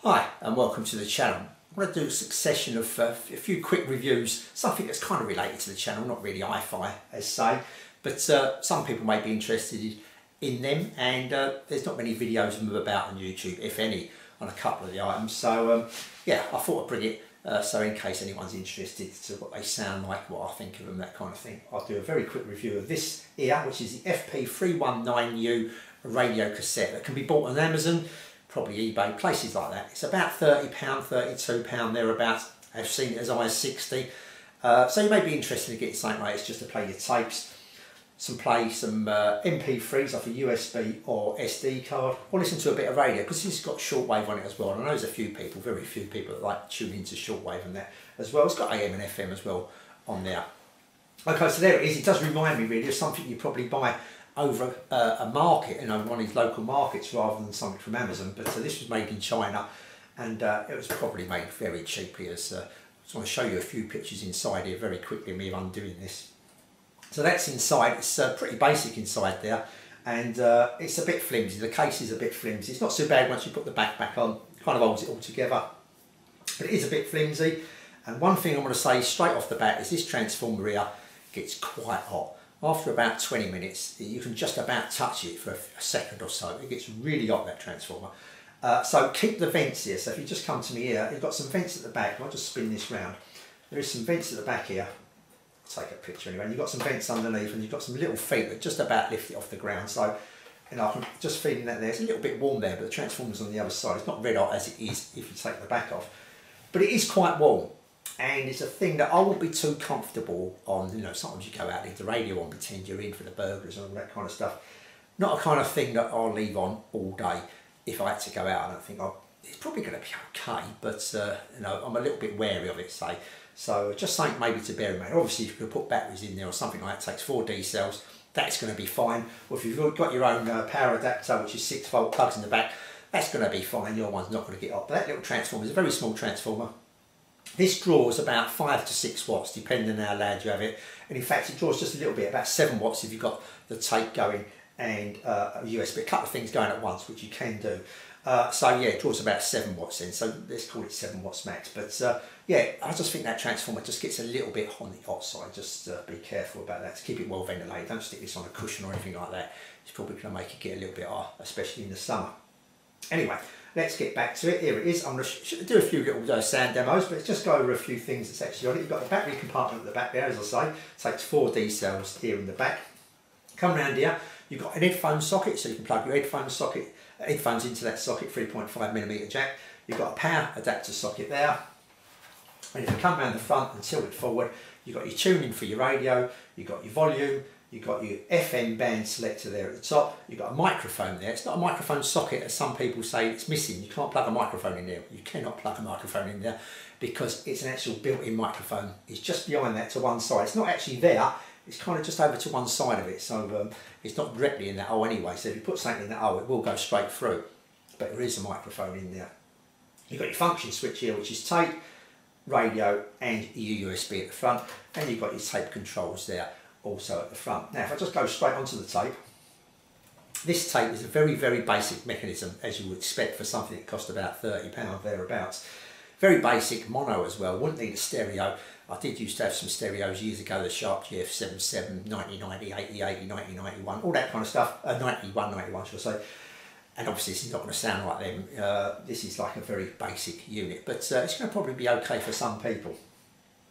Hi and welcome to the channel. I'm going to do a succession of a few quick reviews, something that's kind of related to the channel, not really hi-fi as say, but some people may be interested in them, and there's not many videos of them about on YouTube, if any, on a couple of the items. So yeah, I thought I'd bring it so in case anyone's interested to what they sound like, what I think of them, that kind of thing. I'll do a very quick review of this here, which is the FP-319U radio cassette that can be bought on Amazon, probably eBay, places like that. It's about £30, £32 thereabouts. I've seen it as high as 60. So you may be interested in getting something like this just to play your tapes, some MP3s off a USB or SD card, or listen to a bit of radio, because it's got shortwave on it as well. And I know there's a few people, very few people, that like to tune into shortwave and that as well. It's got AM and FM as well on there. Okay, so there it is. It does remind me really of something you probably buy over a market, you know, one of these local markets rather than something from Amazon. But this was made in China, and it was probably made very cheaply. I just want to show you a few pictures inside here very quickly, me undoing this. So that's inside. It's pretty basic inside there, and it's a bit flimsy. The case is a bit flimsy. It's not so bad once you put the back on. It kind of holds it all together, but it is a bit flimsy. And one thing I'm going to say straight off the bat is this transformer here gets quite hot. After about 20 minutes, you can just about touch it for a second or so. It gets really hot, that transformer. So keep the vents here. So if you just come to me here, you've got some vents at the back. I'll just spin this round. There is some vents at the back here. I'll take a picture anyway. And you've got some vents underneath, and you've got some little feet that just about lift it off the ground. So, you know, I'm just feeling that there. It's a little bit warm there, but the transformer's on the other side. It's not red hot as it is if you take the back off. But it is quite warm. And it's a thing that I won't be too comfortable on. You know, sometimes you go out into the radio and pretend you're in for the burglars and all that kind of stuff. Not a kind of thing that I'll leave on all day if I had to go out. I don't think it's probably going to be okay, but you know, I'm a little bit wary of it, say. So just something maybe to bear in mind. Obviously, if you can put batteries in there or something like that, takes 4 D cells, that's going to be fine. Or if you've got your own power adapter, which is 6-volt plugs in the back, that's going to be fine. Your one's not going to get hot. But that little transformer is a very small transformer. This draws about 5 to 6 watts, depending on how loud you have it. And in fact, it draws just a little bit, about 7 watts if you've got the tape going and a USB, a couple of things going at once, which you can do. So yeah, it draws about 7 watts in, so let's call it 7 watts max. But yeah, I just think that transformer just gets a little bit on the hot side. Just be careful about that, to keep it well ventilated. Don't stick this on a cushion or anything like that. It's probably going to make it get a little bit hot, especially in the summer. Anyway, let's get back to it. Here it is. I'm going to do a few little sound demos, but let's just go over a few things that's actually on it. You've got the battery compartment at the back there, as I say. It takes 4 D cells here in the back. Come around here, you've got an headphone socket, so you can plug your headphones into that socket, 3.5mm jack. You've got a power adapter socket there. And if you come around the front and tilt it forward, you've got your tuning for your radio, you've got your volume, you've got your FM band selector there at the top, you've got a microphone there. It's not a microphone socket as some people say it's missing. You can't plug a microphone in there. You cannot plug a microphone in there because it's an actual built-in microphone. It's just behind that to one side. It's not actually there, it's kind of just over to one side of it. So it's not directly in that hole anyway. So if you put something in that hole, it will go straight through. But there is a microphone in there. You've got your function switch here, which is tape, radio and your USB at the front. And you've got your tape controls there also at the front. Now if I just go straight onto the tape, this tape is a very, very basic mechanism, as you would expect for something that cost about £30 thereabouts. Very basic, mono as well, wouldn't need a stereo. I did used to have some stereos years ago, the Sharp GF77, 9090, 8080, 9091, all that kind of stuff, 9191 should I say. And obviously this is not going to sound like them. This is like a very basic unit, but it's going to probably be okay for some people.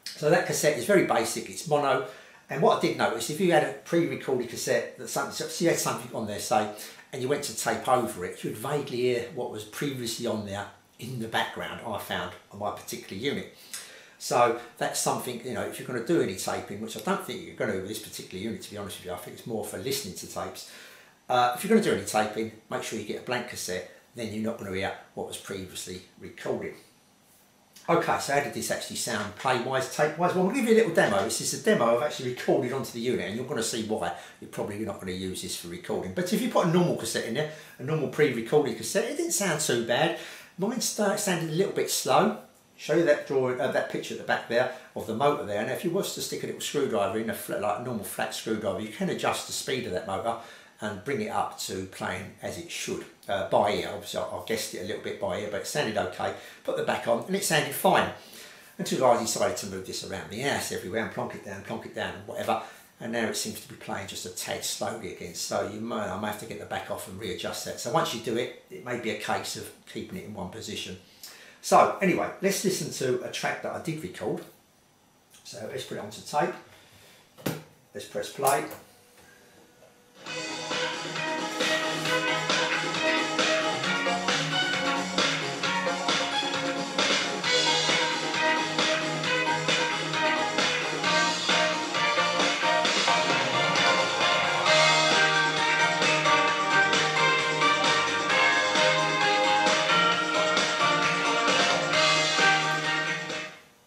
So that cassette is very basic, it's mono. And what I did notice, if you had a pre-recorded cassette, so you had something on there, say, and you went to tape over it, you'd vaguely hear what was previously on there in the background, I found, on my particular unit. So that's something, you know, if you're going to do any taping, which I don't think you're going to do with this particular unit, to be honest with you, I think it's more for listening to tapes. If you're going to do any taping, make sure you get a blank cassette, then you're not going to hear what was previously recorded. Okay, so how did this actually sound play-wise, tape-wise? Well, I'll give you a little demo. This is a demo I've actually recorded onto the unit, and you're going to see why you're probably not going to use this for recording. But if you put a normal cassette in there, a normal pre-recorded cassette, it didn't sound too bad. Mine sounded a little bit slow. Show you that drawing, that picture at the back there of the motor there. And if you was to stick a little screwdriver in, like a normal flat screwdriver, you can adjust the speed of that motor and bring it up to playing as it should, by ear. Obviously I guessed it a little bit by ear, but it sounded okay. Put the back on and it sounded fine, until I decided to move this around the house everywhere and plonk it down and whatever, and now it seems to be playing just a tad slowly again, so I may have to get the back off and readjust that. So once you do it, it may be a case of keeping it in one position. So anyway, let's listen to a track that I did record. So let's put it onto tape, let's press play.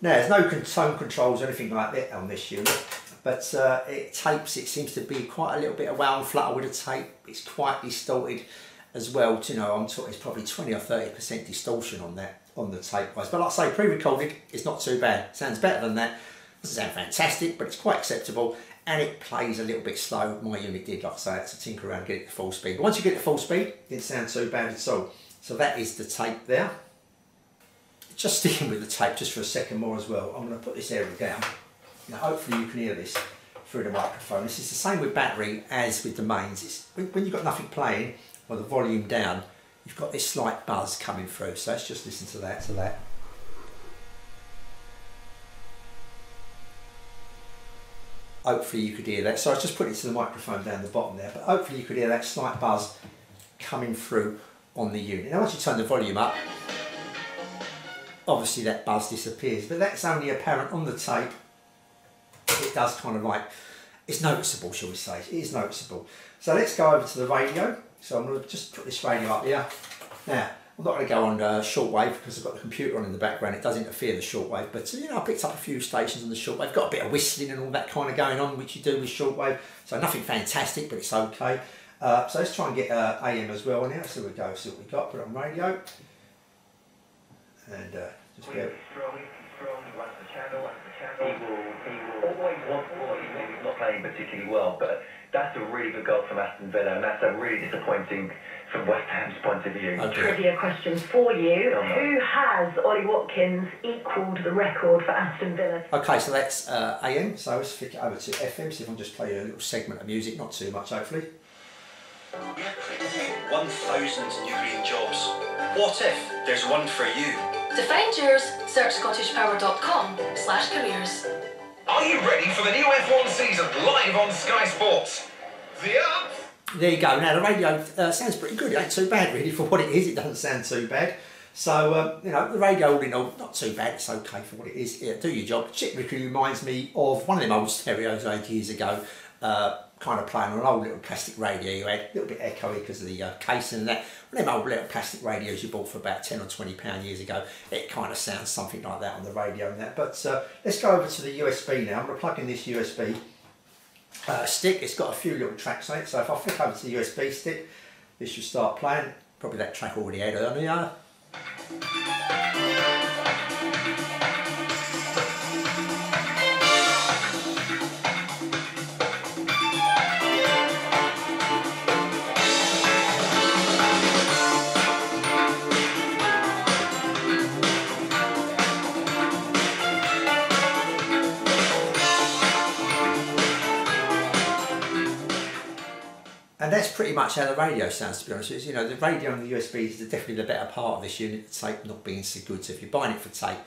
Now there's no tone controls or anything like that on this unit, but it tapes, it seems to be quite a little bit of wow and flutter with the tape. It's quite distorted as well, you know, I'm talking it's probably 20 or 30% distortion on that, on the tape wise. But like I say, pre-recorded, it's not too bad. Sounds better than that. Doesn't sound fantastic, but it's quite acceptable, and it plays a little bit slow. My unit did, like I say, I had to tinker around and get it to full speed. But once you get it to full speed, it didn't sound too bad at all. So that is the tape there. Just sticking with the tape just for a second more as well, I'm going to put this area down. Now hopefully you can hear this through the microphone. This is the same with battery as with the mains. It's, when you've got nothing playing or the volume down, you've got this slight buzz coming through. So let's just listen to that. Hopefully you could hear that. So I was just putting it to the microphone down the bottom there, but hopefully you could hear that slight buzz coming through on the unit. Now once you turn the volume up, obviously that buzz disappears, but that's only apparent on the tape. It does kind of like, it's noticeable, shall we say, it is noticeable. So let's go over to the radio. So I'm going to just put this radio up here. Now, I'm not going to go on shortwave because I've got the computer on in the background, it does interfere the shortwave, but you know, I picked up a few stations on the shortwave, got a bit of whistling and all that kind of going on, which you do with shortwave, so nothing fantastic, but it's okay. So let's try and get AM as well now, so we go, see what we got, put it on radio. And just go. He will always want more, even if he's not playing particularly well, but that's a really good goal from Aston Villa, and that's a really disappointing from West Ham's point of view. Okay. Trivia question for you. Who has Ollie Watkins equalled the record for Aston Villa? Okay, so that's AM, so let's flick it over to FM, see if I can just play a little segment of music, not too much hopefully. 1,000 new green jobs. What if there's one for you? To find yours, search scottishpower.com/careers. Are you ready for the new F1 season live on Sky Sports? There you go. Now the radio sounds pretty good. It ain't too bad really for what it is. It doesn't sound too bad. So you know, the radio all in all, not too bad. It's okay for what it is. Yeah, do your job. Chip reminds me of one of them old stereos 8 years ago. Kind of playing on an old little plastic radio you had, a little bit echoey because of the casing and that. One of them old little plastic radios you bought for about £10 or £20 years ago, it kind of sounds something like that on the radio and that. But let's go over to the USB now. I'm going to plug in this USB stick. It's got a few little tracks on it, so if I flick over to the USB stick, this should start playing. Probably that track already had on here. And that's pretty much how the radio sounds, to be honest with you. You know, the radio and the USB is definitely the better part of this unit, the tape not being so good. So if you're buying it for tape,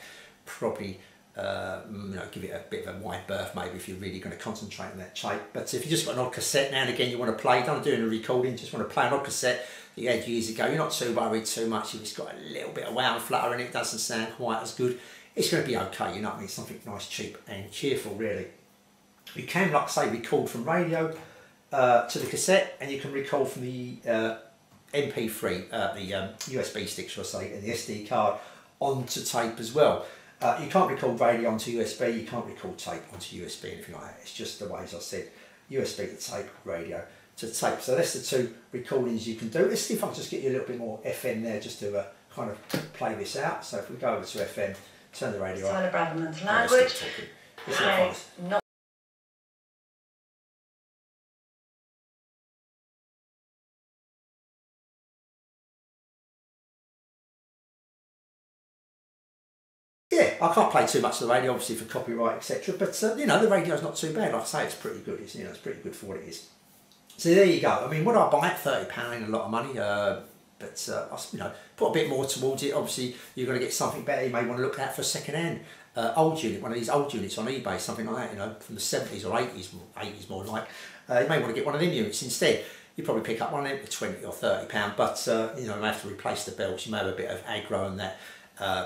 probably you know, give it a bit of a wide berth maybe if you're really going to concentrate on that tape. But if you just got an odd cassette now and again you want to play, don't do a recording, just want to play an odd cassette that you had years ago, you're not too worried too much if it's got a little bit of wow and flutter and it doesn't sound quite as good. It's going to be okay, you know what I mean? Something nice, cheap and cheerful really. You can, like I say, record from radio to the cassette, and you can record from the MP3, the USB stick, shall I say, and the SD card onto tape as well. You can't record radio onto USB, you can't record tape onto USB, anything like that. It's just the way, as I said, USB to tape, radio to tape. So that's the two recordings you can do. Let's see if I can just get you a little bit more FM there, just to kind of play this out. So if we go over to FM, turn the radio on. Tyler Braverman's language. Not yeah, I can't play too much of the radio, obviously for copyright, etc. But you know, the radio's not too bad. Like I say, it's pretty good. It's, you know, it's pretty good for what it is. So there you go. I mean, would I buy it? £30 ain't a lot of money. But I, you know, put a bit more towards it. Obviously, you're going to get something better. You may want to look out for a second-hand old unit, one of these old units on eBay, something like that. You know, from the 70s or 80s more like. You may want to get one of them units instead. You probably pick up one of them for £20 or £30, but you know, you may have to replace the belts. You may have a bit of aggro and that.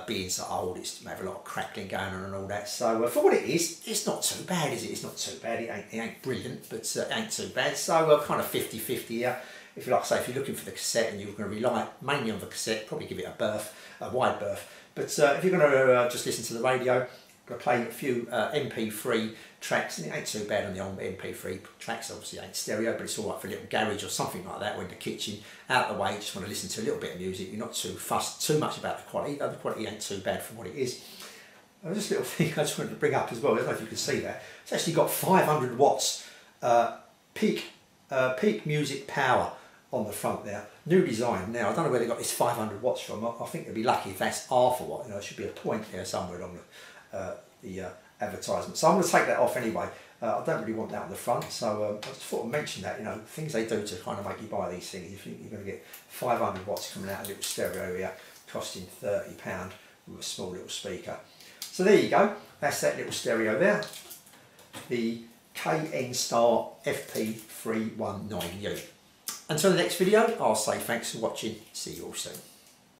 Being so old, you may have a lot of crackling going on and all that. So for what it is, it's not too bad, is it? It's not too bad. It ain't brilliant, but it ain't too bad. So kind of 50-50 here. If you like I say, if you're looking for the cassette and you're going to rely mainly on the cassette, probably give it a wide berth. But if you're going to just listen to the radio, I'm going to play a few MP3 tracks, and it ain't too bad on the old MP3 tracks. Obviously it ain't stereo, but it's all right for a little garage or something like that, or in the kitchen, out of the way, you just want to listen to a little bit of music. You're not too fussed too much about the quality. The quality ain't too bad for what it is. Just a little thing I just wanted to bring up as well, I don't know if you can see that. It's actually got 500 watts peak music power on the front there. New design. Now I don't know where they got this 500 watts from. I think they'd be lucky if that's half a watt. You know, there should be a point there somewhere along the advertisement. So I'm going to take that off anyway. I don't really want that on the front, so I just thought I'd mention that, you know, things they do to kind of make you buy these things. You think you're going to get 500 watts coming out of a little stereo here, costing £30 with a small little speaker. So there you go. That's that little stereo there. The KNSTAR FP-319U. Until the next video, I'll say thanks for watching. See you all soon.